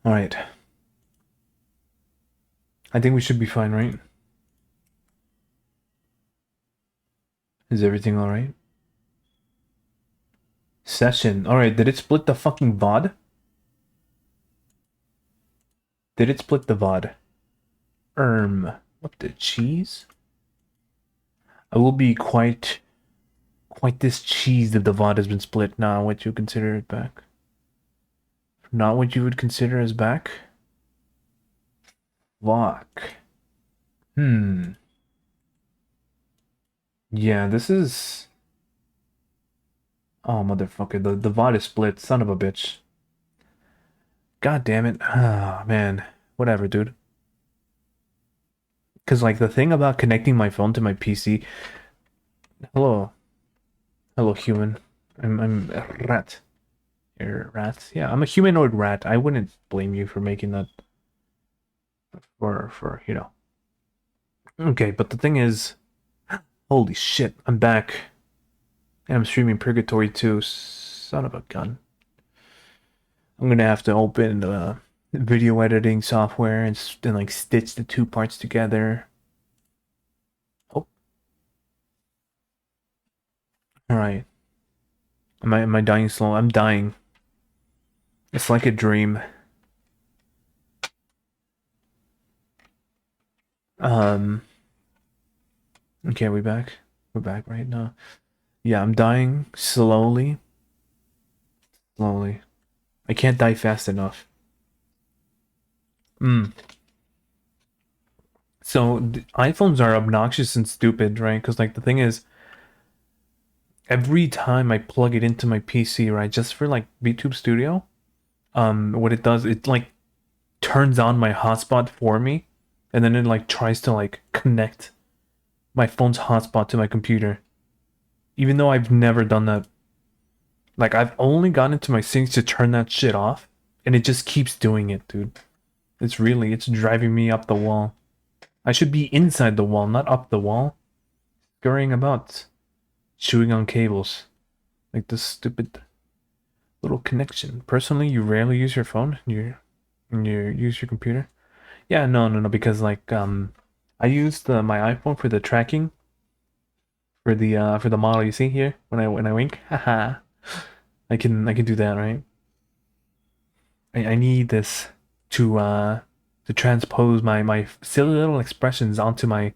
Alright. I think we should be fine, right? Is everything alright? Session. Alright, did it split the fucking VOD? Did it split the VOD? What the cheese? I will be quite discheesed if the VOD has been split. Not what you consider it back. Not what you would consider as back? Fuck. Hmm. Yeah, this is... Oh, motherfucker. The VOD is split. Son of a bitch. God damn it. Ah, man. Whatever, dude. Because, like, the thing about connecting my phone to my PC... Hello. Hello, human. I'm a rat. You're a rat. Yeah, I'm a humanoid rat. I wouldn't blame you for making that for, you know. Okay, but the thing is... Holy shit, I'm back. And I'm streaming Purgatory 2. Son of a gun. I'm gonna have to open video editing software and then like stitch the two parts together. Oh, all right. Am I dying slow? I'm dying. It's like a dream. Um. Okay, we back. We're back right now. Yeah, I'm dying slowly. Slowly. I can't die fast enough. Hmm. So iPhones are obnoxious and stupid, right? Because like the thing is, every time I plug it into my PC, right, just for like VTube Studio, what it does, it like turns on my hotspot for me, and then it like tries to like connect my phone's hotspot to my computer, even though I've never done that. Like I've only gotten into my settings to turn that shit off, and it just keeps doing it, dude. It's driving me up the wall. I should be inside the wall, not up the wall, scurrying about, chewing on cables, like this stupid little connection. Personally, you rarely use your phone. You use your computer. Yeah, no, because like I used my iPhone for the tracking for the model you see here when I wink. Haha. I can do that, right? I need this to uh to transpose my silly little expressions onto my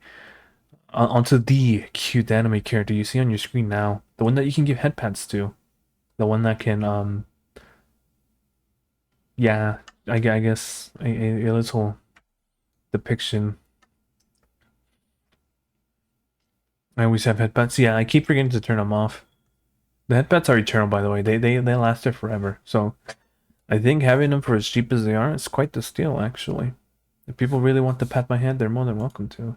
onto the cute anime character you see on your screen now. The one that you can give headpats to. The one that can yeah, I guess a little depiction. I always have headpats. Yeah, I keep forgetting to turn them off. The headpats are eternal, by the way. They lasted forever. So I think having them for as cheap as they are is quite the steal, actually. If people really want to pat my hand, they're more than welcome to.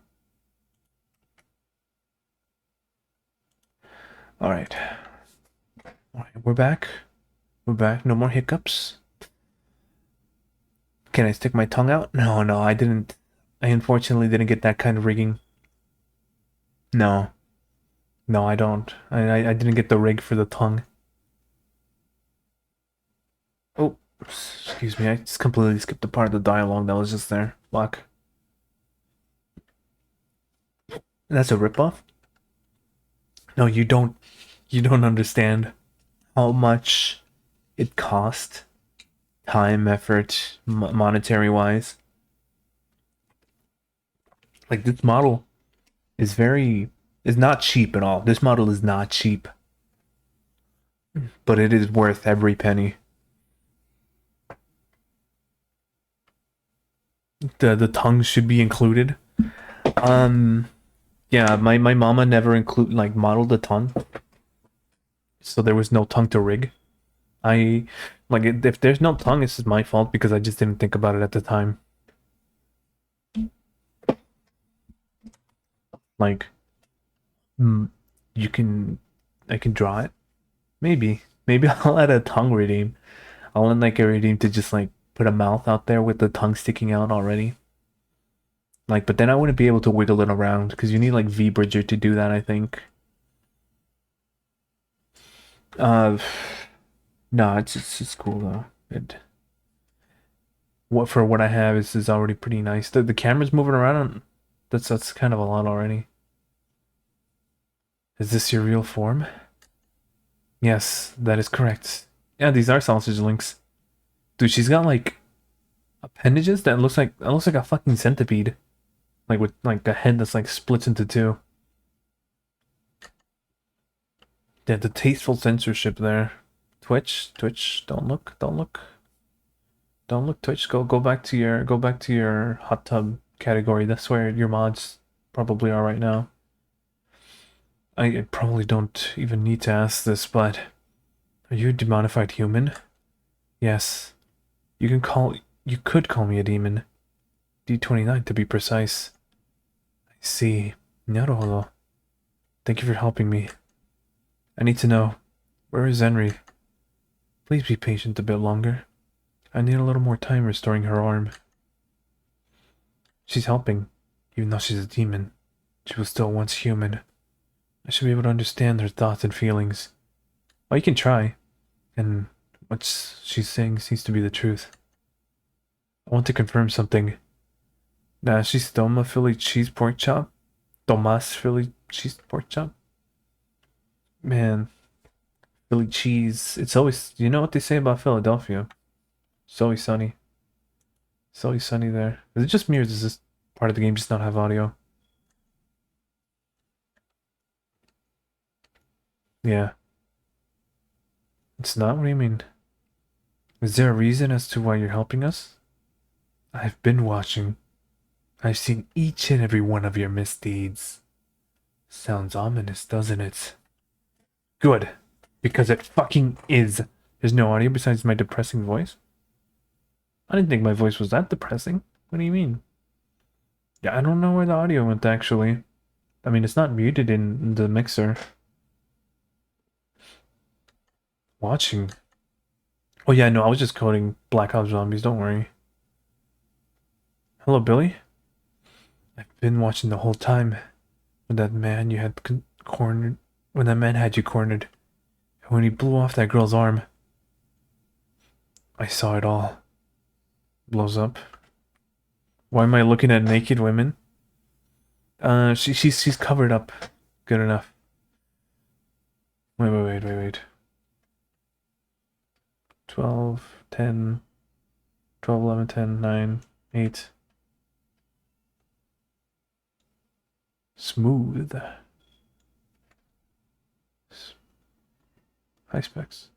All right. All right, we're back. We're back. No more hiccups. Can I stick my tongue out? No, I didn't. I unfortunately didn't get that kind of rigging. No, no, I don't. I didn't get the rig for the tongue. Oh, excuse me. I just completely skipped the part of the dialogue that was just there. Fuck. That's a ripoff? No, you don't. You don't understand how much it cost, time, effort, monetary wise. Like this model is not cheap at all. This model is not cheap, but it is worth every penny. The tongue should be included. Um, yeah, my mama never include like modeled the tongue, so there was no tongue to rig. I like if there's no tongue, it's my fault because I just didn't think about it at the time. Like, mm, you can, I can draw it. Maybe I'll add a tongue redeem. I'll add like a redeem to just like put a mouth out there with the tongue sticking out already. Like, but then I wouldn't be able to wiggle it around because you need like V-Bridger to do that, I think. Uh, no, it's cool though. what I have is already pretty nice. The camera's moving around. That's kind of a lot already. Is this your real form? Yes, that is correct. Yeah, these are sausage links. Dude, she's got like appendages that looks like a fucking centipede. Like with like a head that's like splits into two. Yeah, the tasteful censorship there. Twitch, don't look, don't look. Don't look, Twitch. Go back to your hot tub category. That's where your mods probably are right now. I probably don't even need to ask this, but are you a demonified human? Yes. You could call me a demon. D29 to be precise. I see. Naruhodo. Thank you for helping me. I need to know, where is Zenri? Please be patient a bit longer. I need a little more time restoring her arm. She's helping, even though she's a demon. She was still once human. I should be able to understand her thoughts and feelings. Well, you can try. And what she's saying seems to be the truth. I want to confirm something. She's Doma Philly cheese pork chop? Domas Philly cheese pork chop? Man, Philly cheese. It's always, you know what they say about Philadelphia? It's always sunny. It's always sunny there. Is it just me or does this part of the game just not have audio? Yeah. It's not? What do you mean? Is there a reason as to why you're helping us? I've been watching. I've seen each and every one of your misdeeds. Sounds ominous, doesn't it? Good. Because it fucking is. There's no audio besides my depressing voice? I didn't think my voice was that depressing. What do you mean? Yeah, I don't know where the audio went, actually. I mean, it's not muted in the mixer. Watching. Oh yeah, no, I was just coding Black Ops Zombies, don't worry. Hello, Billy? I've been watching the whole time. When that man you had cornered... When that man had you cornered. And when he blew off that girl's arm. I saw it all. Blows up. Why am I looking at naked women? She's covered up. Good enough. Wait. 12, 10, 12, 11, 10, 9, 8. Smooth. High specs.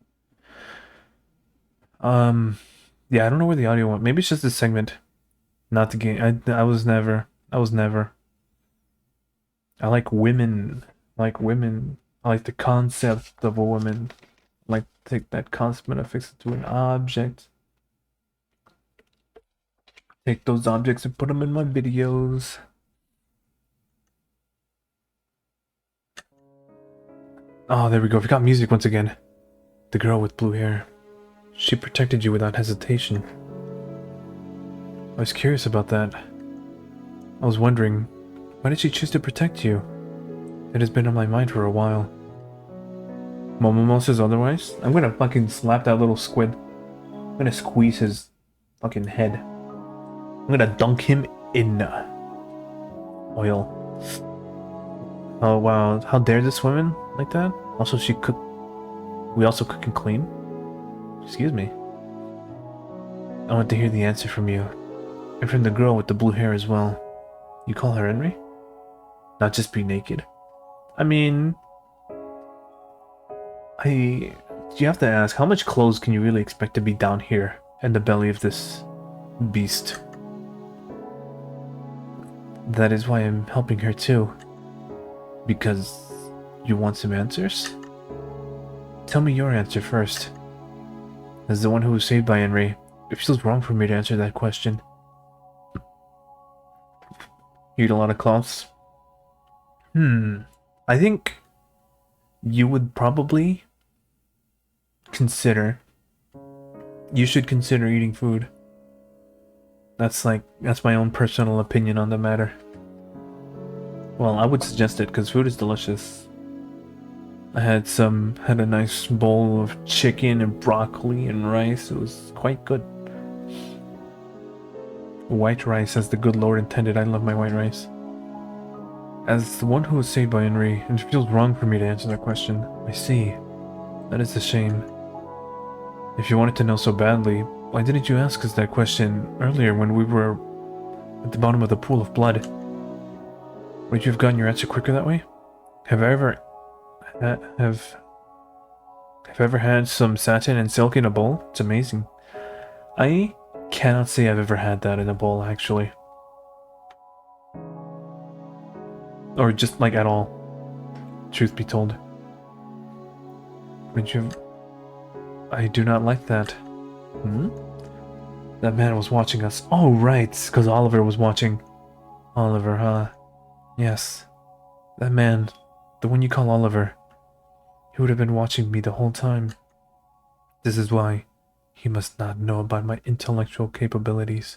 Yeah, I don't know where the audio went. Maybe it's just this segment. Not the game. I was never. I like women. I like the concept of a woman. I like to take that concept and affix it to an object. Take those objects and put them in my videos. Oh, there we go. We got music once again. The girl with blue hair. She protected you without hesitation. I was curious about that. I was wondering, why did she choose to protect you? It has been on my mind for a while. Momomo says otherwise? I'm gonna fucking slap that little squid. I'm gonna squeeze his fucking head. I'm gonna dunk him in oil. Oh wow, how dare this woman like that? Also, we also cook and clean? Excuse me. I want to hear the answer from you. And from the girl with the blue hair as well. You call her Henry? Not just be naked. I mean... You have to ask, how much clothes can you really expect to be down here in the belly of this beast? That is why I'm helping her too. Because you want some answers? Tell me your answer first. As the one who was saved by Henry, it feels wrong for me to answer that question. You eat a lot of cloths? I think you would probably you should consider eating food. That's my own personal opinion on the matter. Well, I would suggest it because food is delicious. I had a nice bowl of chicken and broccoli and rice. It was quite good. White rice as the good Lord intended. I love my white rice. As the one who was saved by Henri, it feels wrong for me to answer that question. I see. That is a shame. If you wanted to know so badly, why didn't you ask us that question earlier when we were at the bottom of the pool of blood? Would you have gotten your answer quicker that way? Have I ever have I ever had some satin and silk in a bowl? It's amazing. I cannot say I've ever had that in a bowl, actually. Or just, like, at all. Truth be told. Would you... I do not like that. Hmm? That man was watching us. Oh, right, because Oliver was watching. Oliver, huh? Yes. That man, the one you call Oliver, he would have been watching me the whole time. This is why he must not know about my intellectual capabilities.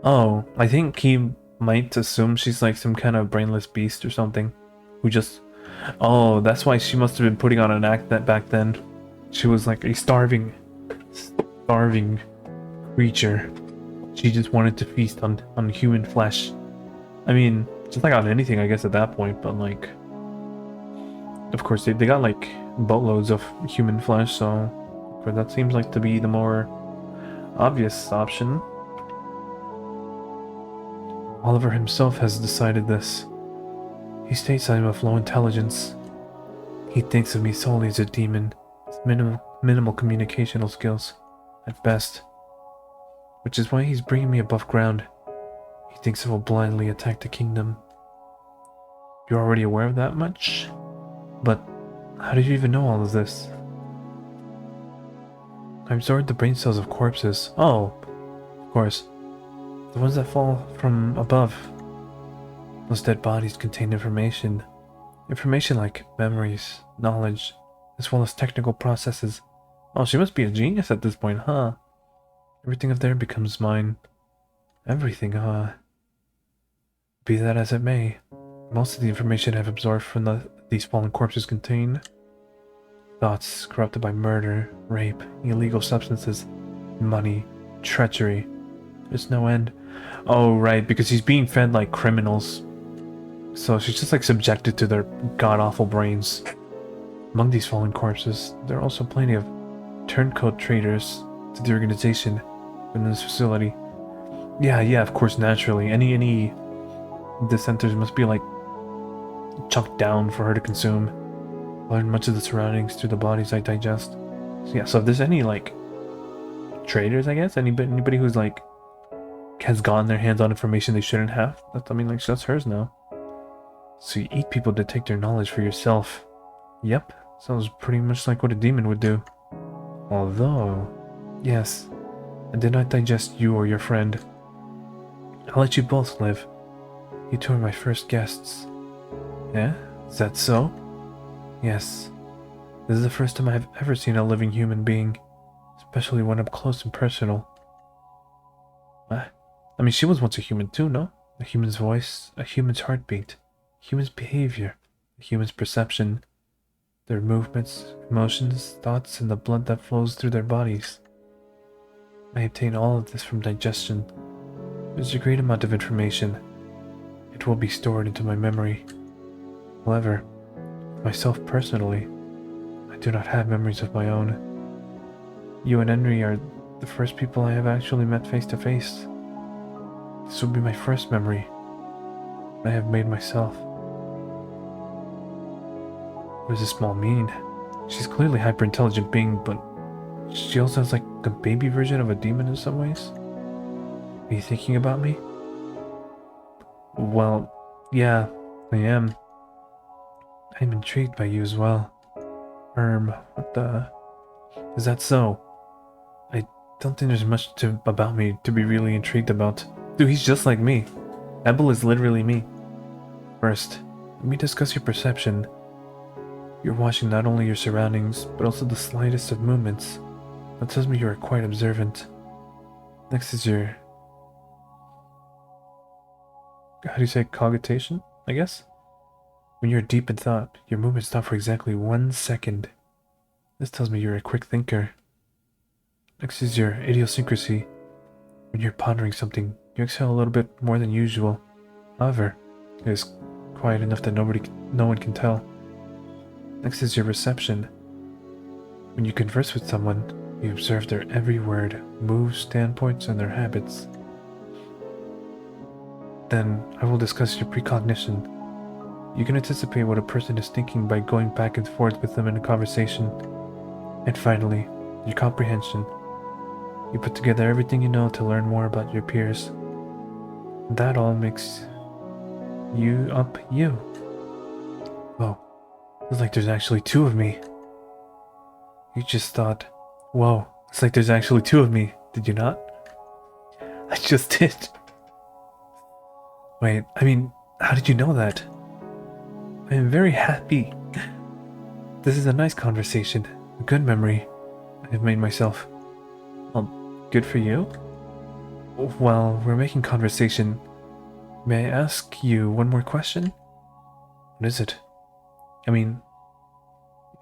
Oh, I think he might assume she's like some kind of brainless beast or something. Who just... Oh, that's why she must have been putting on an act that back then. She was like a starving creature. She just wanted to feast on human flesh. I mean, just like on anything, I guess, at that point, but like... Of course, they got like boatloads of human flesh, so... But that seems like to be the more obvious option. Oliver himself has decided this. He states I am of low intelligence. He thinks of me solely as a demon, with minimal communicational skills, at best. Which is why he's bringing me above ground. He thinks I will blindly attack the kingdom. You're already aware of that much? But how did you even know all of this? I absorbed the brain cells of corpses. Oh, of course. The ones that fall from above. Those dead bodies contain information. Information like memories, knowledge, as well as technical processes. Oh, she must be a genius at this point, huh? Everything of there becomes mine. Everything, huh? Be that as it may, most of the information I've absorbed from these fallen corpses contain thoughts corrupted by murder, rape, illegal substances, money, treachery. There's no end. Oh, right, because he's being fed like criminals. So she's just like subjected to their god-awful brains. Among these fallen corpses, there are also plenty of turncoat traitors to the organization within this facility. Yeah, of course, naturally. Any dissenters must be like chunked down for her to consume. Learn much of the surroundings through the bodies I digest. So yeah, so if there's any like traitors, I guess, anybody who's like has gotten their hands on information they shouldn't have, that's hers now. So you eat people to take their knowledge for yourself. Yep, sounds pretty much like what a demon would do. Although, yes, I did not digest you or your friend. I'll let you both live. You two are my first guests. Yeah? Is that so? Yes. This is the first time I have ever seen a living human being, especially one up close and personal. I mean, she was once a human too, no? A human's voice, a human's heartbeat, a human's behavior, a human's perception, their movements, emotions, thoughts, and the blood that flows through their bodies. I obtain all of this from digestion. There's a great amount of information. It will be stored into my memory. However, myself personally, I do not have memories of my own. You and Henri are the first people I have actually met face to face. This will be my first memory I have made myself. What does this all mean? She's clearly a hyper-intelligent being, but she also has like a baby version of a demon in some ways. Are you thinking about me? Well, yeah, I am. I'm intrigued by you as well. What the... Is that so? I don't think there's much about me to be really intrigued about. Dude, he's just like me. Abel is literally me. First, let me discuss your perception. You're watching not only your surroundings, but also the slightest of movements. That tells me you are quite observant. Next is your... How do you say cogitation, I guess? When you're deep in thought, your movements stop for exactly 1 second. This tells me you're a quick thinker. Next is your idiosyncrasy. When you're pondering something, you exhale a little bit more than usual. However, it is quiet enough that no one can tell. Next is your reception. When you converse with someone, you observe their every word, moves, standpoints, and their habits. Then I will discuss your precognition. You can anticipate what a person is thinking by going back and forth with them in a conversation. And finally, your comprehension. You put together everything you know to learn more about your peers. That all makes you up you. Whoa, it's like there's actually two of me. You just thought, whoa, it's like there's actually two of me, did you not? I just did. Wait, I mean, how did you know that? I am very happy. This is a nice conversation, a good memory I have made myself. Well, good for you? While we're making conversation, may I ask you one more question? What is it? I mean,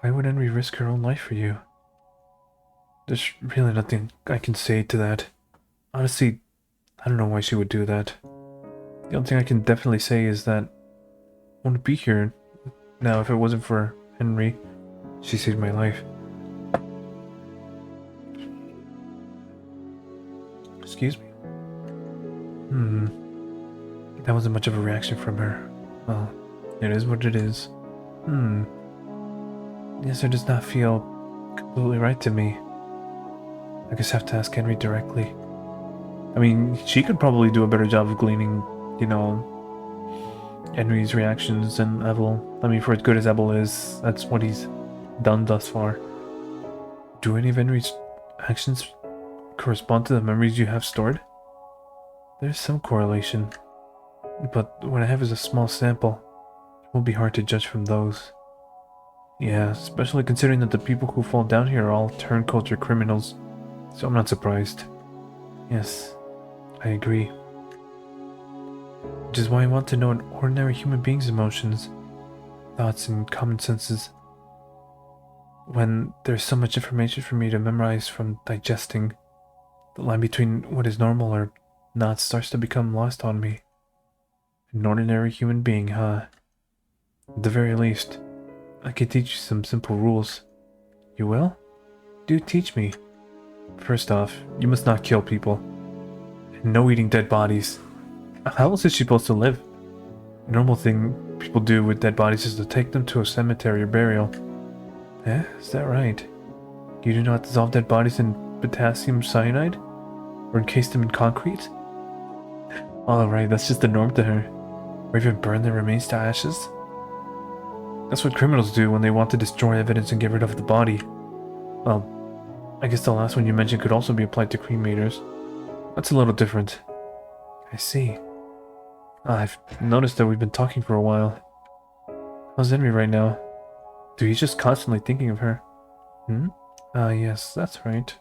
why would Henry risk her own life for you? There's really nothing I can say to that. Honestly, I don't know why she would do that. The only thing I can definitely say is that I wouldn't be here now if it wasn't for Henry. She saved my life. Excuse me? That wasn't much of a reaction from her. Well, it is what it is. Yes, it does not feel completely right to me. I guess I have to ask Henry directly. I mean, she could probably do a better job of gleaning, you know, Henry's reactions than Ebel. I mean, for as good as Ebel is, that's what he's done thus far. Do any of Henry's actions correspond to the memories you have stored? There's some correlation, but what I have is a small sample. It will be hard to judge from those. Yeah, especially considering that the people who fall down here are all turn-culture criminals, so I'm not surprised. Yes, I agree. Which is why I want to know an ordinary human being's emotions, thoughts, and common senses. When there's so much information for me to memorize from digesting, the line between what is normal or not starts to become lost on me. An ordinary human being, huh? At the very least, I could teach you some simple rules. You will? Do teach me. First off, you must not kill people. And no eating dead bodies. How else is she supposed to live? The normal thing people do with dead bodies is to take them to a cemetery or burial. Eh? Is that right? You do not dissolve dead bodies in potassium cyanide? Or encase them in concrete? Alright, that's just the norm to her. Or even burn their remains to ashes? That's what criminals do when they want to destroy evidence and get rid of the body. Well, I guess the last one you mentioned could also be applied to cremators. That's a little different. I see. I've noticed that we've been talking for a while. How's Henry right now? Dude, he's just constantly thinking of her. Yes, that's right.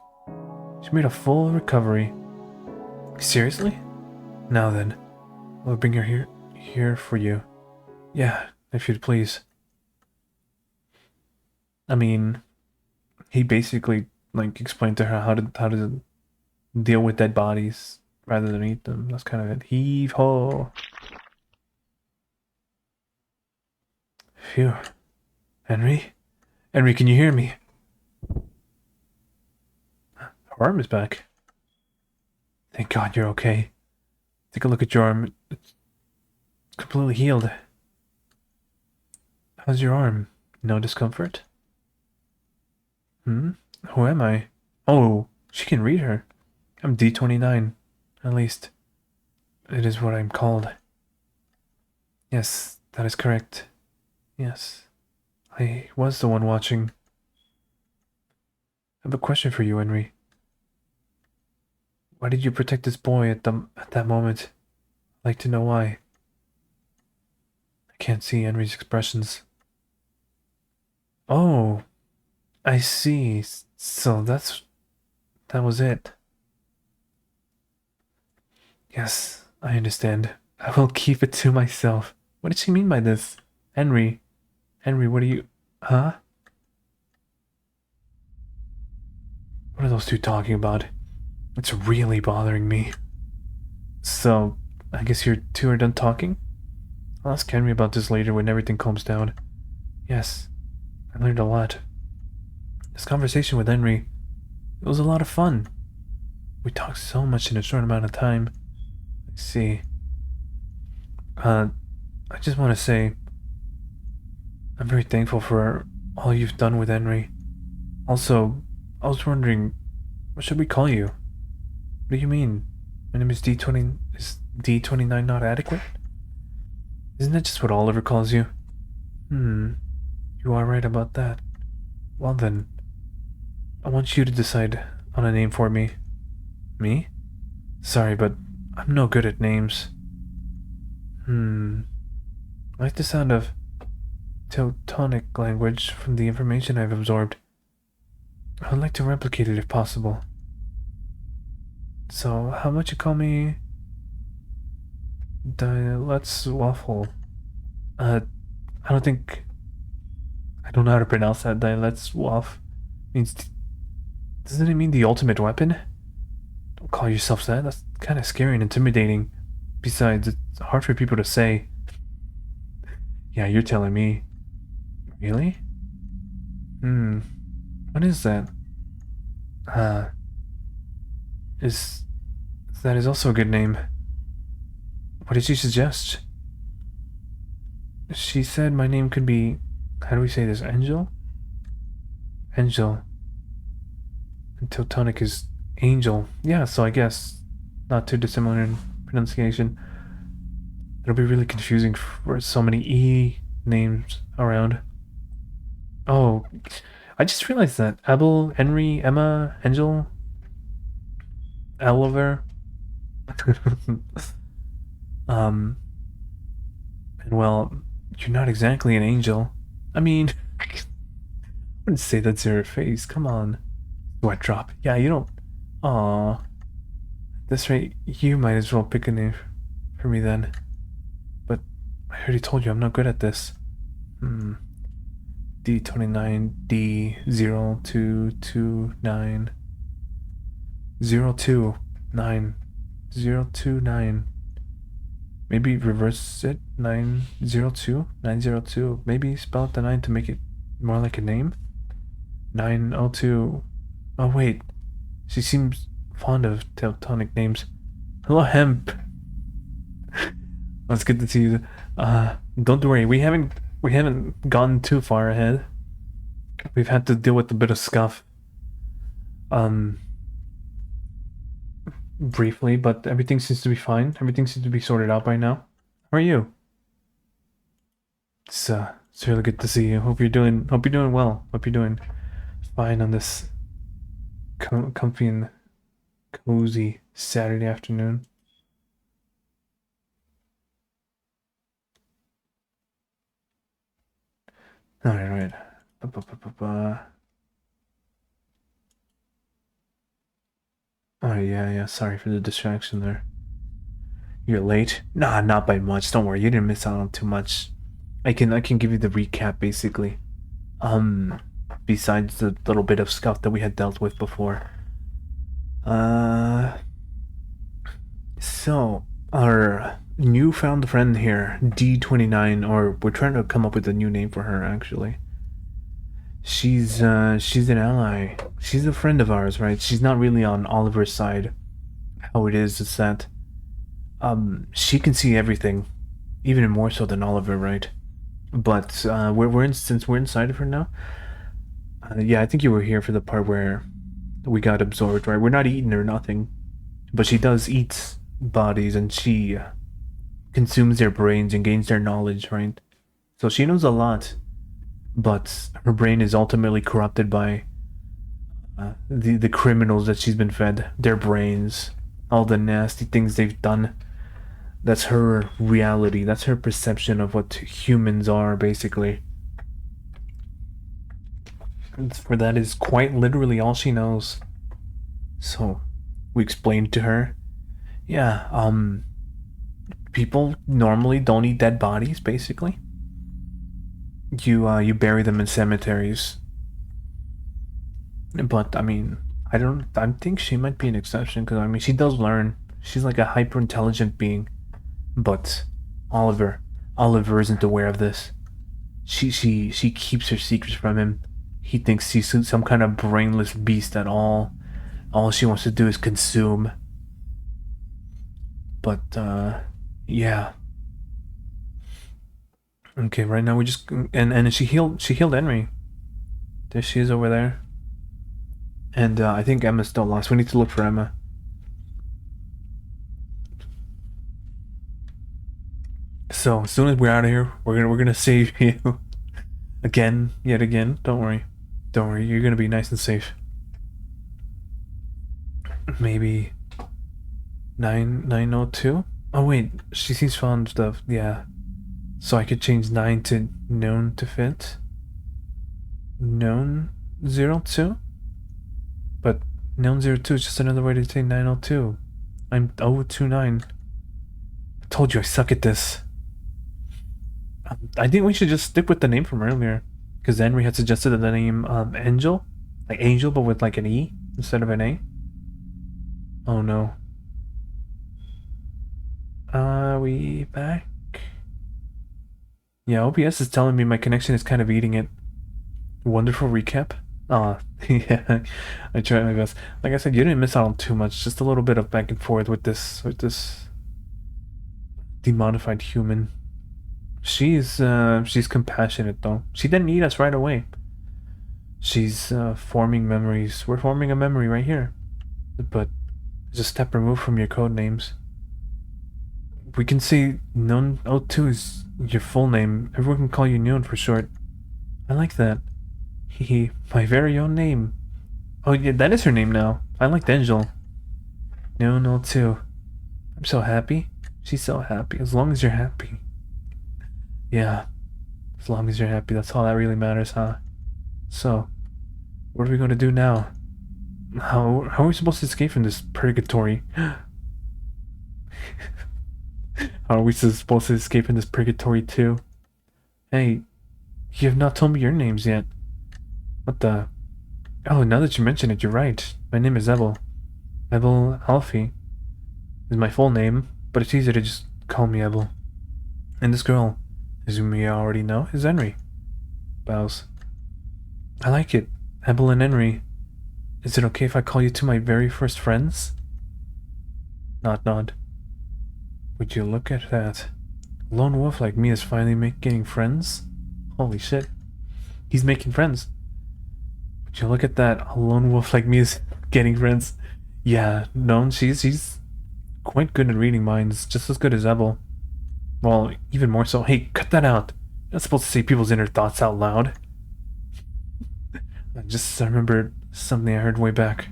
She made a full recovery. Seriously? Now then, I'll bring her here for you. Yeah, if you'd please. I mean, he basically like explained to her how to deal with dead bodies rather than eat them. That's kind of it. Heave ho. Phew. Henry? Henry, can you hear me? Her arm is back. Thank God you're okay. Take a look at your arm. It's completely healed. How's your arm? No discomfort? Who am I? Oh, she can read her. I'm D29. At least, it is what I'm called. Yes, that is correct. Yes, I was the one watching. I have a question for you, Henry. Why did you protect this boy at that moment? I'd like to know why. I can't see Henry's expressions. Oh, I see. So that was it. Yes, I understand. I will keep it to myself. What did she mean by this? Henry, what are you... Huh? What are those two talking about? It's really bothering me. So, I guess you two are done talking? I'll ask Henry about this later when everything calms down. Yes, I learned a lot. This conversation with Henry, it was a lot of fun. We talked so much in a short amount of time. I see. I just want to say, I'm very thankful for all you've done with Henry. Also, I was wondering, what should we call you? What do you mean? My name is D20. Is D29 not adequate? Isn't that just what Oliver calls you? You are right about that. Well then, I want you to decide on a name for me. Me? Sorry, but I'm no good at names. I like the sound of Teutonic language from the information I've absorbed. I'd like to replicate it if possible. So, how about you call me... Let's Waffle. I don't think... I don't know how to pronounce that. Let's Waff means... Doesn't it mean the ultimate weapon? Don't call yourself that. That's kind of scary and intimidating. Besides, it's hard for people to say. Yeah, you're telling me. Really? What is that? That is also a good name. What did she suggest? She said my name could be... How do we say this? Angel? Angel. And Teutonic is angel. Yeah, so I guess not too dissimilar in pronunciation. It'll be really confusing for so many E names around. Oh, I just realized that. Abel, Henry, Emma, Angel, Oliver. And well, you're not exactly an angel. I mean, I wouldn't say that's your face. Come on. Sweat drop. Yeah, you don't. Aww. At this rate, you might as well pick a name for me then. But I already told you I'm not good at this. D29, D0229. 029. 029. Maybe reverse it. 902. 902. Maybe spell out the 9 to make it more like a name. 902. Oh, wait. She seems fond of Teutonic names. Hello, Hemp. It's good to see you. Don't worry. We haven't gone too far ahead. We've had to deal with a bit of scuff. Briefly, but everything seems to be fine. Everything seems to be sorted out by now. How are you? It's really good to see you. Hope you're doing well. Hope you're doing fine on this comfy and cozy Saturday afternoon. Alright. Oh yeah, sorry for the distraction there. You're late? Nah, not by much. Don't worry, you didn't miss out on too much. I can give you the recap basically. Besides the little bit of scuff that we had dealt with before. So our newfound friend here, D29, or we're trying to come up with a new name for her actually. She's an ally. She's a friend of ours, right? She's not really on Oliver's side. How it is that she can see everything, even more so than Oliver, right? But since we're inside of her now. Yeah, I think you were here for the part where we got absorbed, right? We're not eating or nothing, but she does eat bodies, and she consumes their brains and gains their knowledge, right? So she knows a lot. But her brain is ultimately corrupted by the criminals that she's been fed. Their brains, all the nasty things they've done. That's her reality. That's her perception of what humans are, basically. And for that is quite literally all she knows. So, we explained to her, yeah, people normally don't eat dead bodies, basically. You bury them in cemeteries. But I mean, I think she might be an exception because I mean she does learn. She's like a hyper intelligent being, but Oliver, Oliver isn't aware of this. She keeps her secrets from him. He thinks she's some kind of brainless beast at all. All she wants to do is consume. But yeah. Okay, right now we just and she healed Henry. There she is over there. And I think Emma's still lost. We need to look for Emma. So as soon as we're out of here, we're gonna save you again, yet again. Don't worry. You're gonna be nice and safe. Maybe 902. Oh wait, she seems fond of yeah. So I could change 9 to known to fit. Known 02? But known 02 is just another way to say 902. I'm 029. I told you I suck at this. I think we should just stick with the name from earlier. Because Henry had suggested the name Angel. Like Angel, but with like an E instead of an A. Oh no. Are we back? Yeah, OBS is telling me my connection is kind of eating it. Wonderful recap. Yeah, I tried my best. Like I said, you didn't miss out on too much. Just a little bit of back and forth with this demodified human. She's compassionate though. She didn't eat us right away. She's forming memories. We're forming a memory right here. But it's a step removed from your code names. We can say Known 02 is your full name. Everyone can call you Known for short. I like that. Hehe, my very own name. Oh yeah, that is her name now. I like Angel. Known 02. I'm so happy. She's so happy. As long as you're happy. Yeah. As long as you're happy, that's all that really matters, huh? So, what are we gonna do now? How are we supposed to escape from this purgatory? How are we supposed to escape from this purgatory too? Hey, you have not told me your names yet. What the? Oh, now that you mention it, you're right. My name is Ebel. Ebel Alfie is my full name, but it's easier to just call me Ebel. And this girl, as you may already know, is Henry. Bows. I like it. Ebel and Henry. Is it okay if I call you two my very first friends? Nod. Would you look at that? A lone wolf like me is finally making friends? Holy shit. He's making friends. Would you look at that? A lone wolf like me is getting friends. Yeah, no, she's quite good at reading minds, just as good as Ebel. Well, even more so. Hey, cut that out. You're not supposed to say people's inner thoughts out loud. I remembered something I heard way back.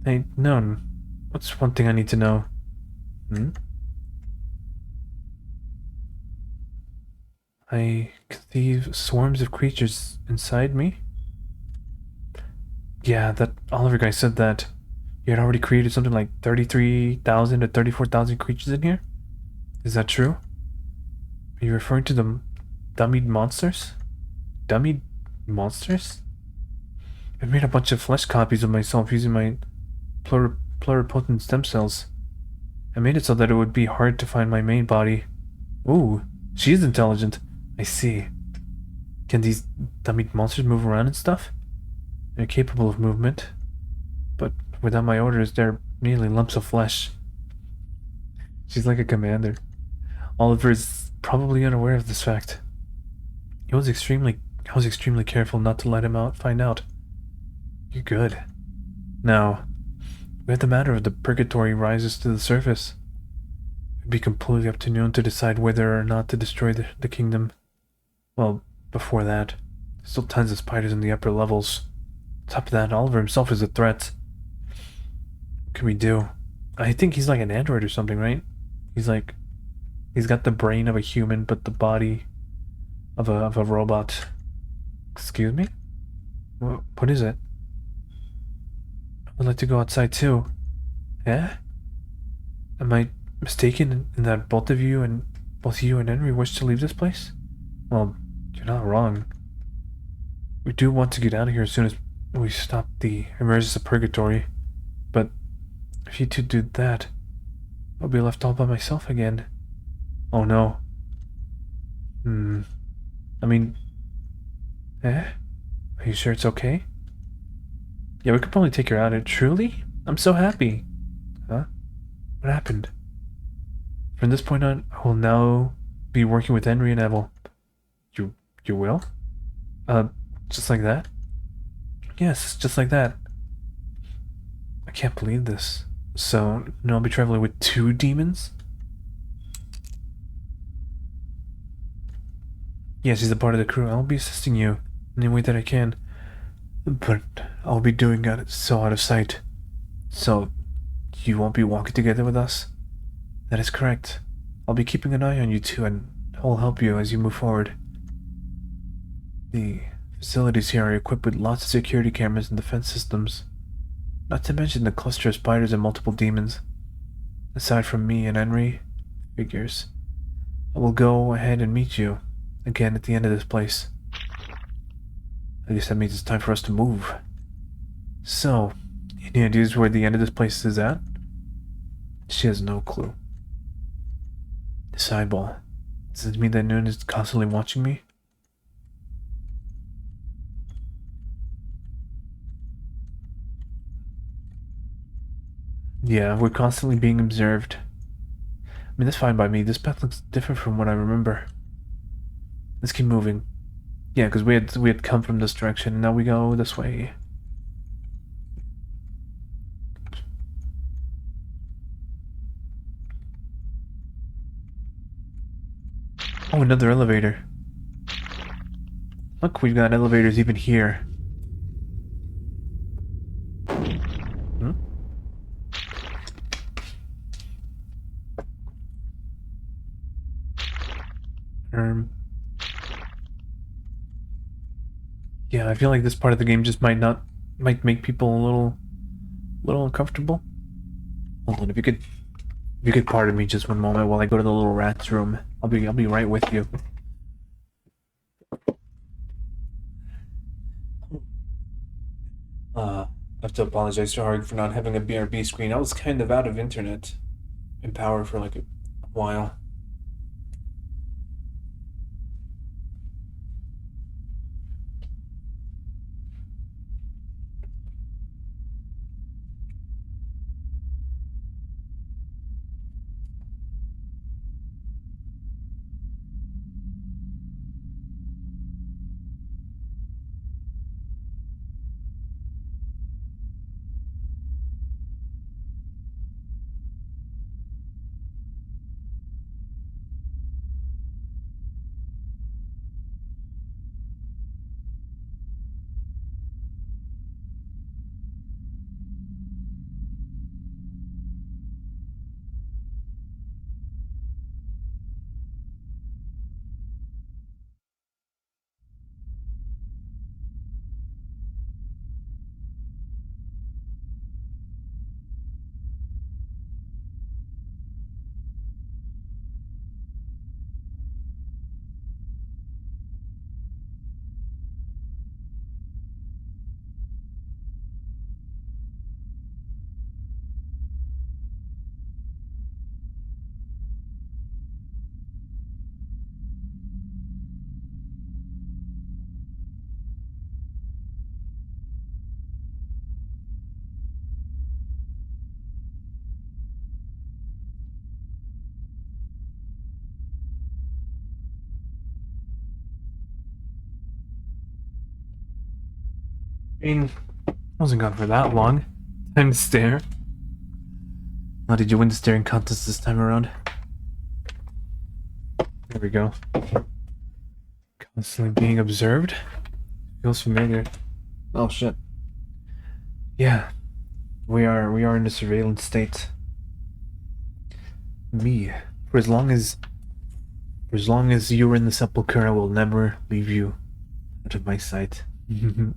Hey, Known, what's one thing I need to know? I conceive swarms of creatures inside me? Yeah, that Oliver guy said that you had already created something like 33,000 to 34,000 creatures in here? Is that true? Are you referring to the dummied monsters? Dummied monsters? I've made a bunch of flesh copies of myself using my pluripotent stem cells. I made it so that it would be hard to find my main body. Ooh, she is intelligent. I see. Can these dummied monsters move around and stuff? They're capable of movement. But without my orders, they're merely lumps of flesh. She's like a commander. Oliver is probably unaware of this fact. I was extremely careful not to let him find out. You're good. Now, we have the matter of the purgatory rises to the surface. It'd be completely up to Known to decide whether or not to destroy the kingdom. Well, before that, there's still tons of spiders in the upper levels. On top of that, Oliver himself is a threat. What can we do? I think he's like an android or something, right? He's got the brain of a human, but the body of a robot. Excuse me? What is it? I'd like to go outside too. Yeah? Am I mistaken in that both you and Henry wish to leave this place? Well, you're not wrong. We do want to get out of here as soon as we stopped the emergence of purgatory, but if you two do that, I'll be left all by myself again. Oh no. I mean, are you sure it's okay? Yeah, we could probably take her out. Truly? I'm so happy. Huh? What happened? From this point on, I will now be working with Henry and Evel. You will? Uh, just like that? Yes, just like that. I can't believe this. So, no, I'll be traveling with 2 demons? Yes, he's a part of the crew. I'll be assisting you in any way that I can. But I'll be doing it so out of sight. So, you won't be walking together with us? That is correct. I'll be keeping an eye on you two, and I'll help you as you move forward. The facilities here are equipped with lots of security cameras and defense systems. Not to mention the cluster of spiders and multiple demons. Aside from me and Henry, figures. I will go ahead and meet you again at the end of this place. I guess that means it's time for us to move. So, any ideas where the end of this place is at? She has no clue. Sideball. Does it mean that Noon is constantly watching me? Yeah, we're constantly being observed. I mean, that's fine by me. This path looks different from what I remember. Let's keep moving. Yeah, because we had come from this direction, and now we go this way. Oh, another elevator. Look, we've got elevators even here. Hmm? Yeah, I feel like this part of the game just might make people a little uncomfortable. Hold on, if you could pardon me just one moment while I go to the little rat's room. I'll be right with you. I have to apologize to Harg for not having a BRB screen. I was kind of out of internet and power for like a while. I mean, I wasn't gone for that long. Time to stare. How did you win the staring contest this time around? There we go. Constantly being observed? Feels familiar. Oh shit. Yeah. We are in a surveillance state. Me. For as long as you're in the sepulchre, I will never leave you out of my sight.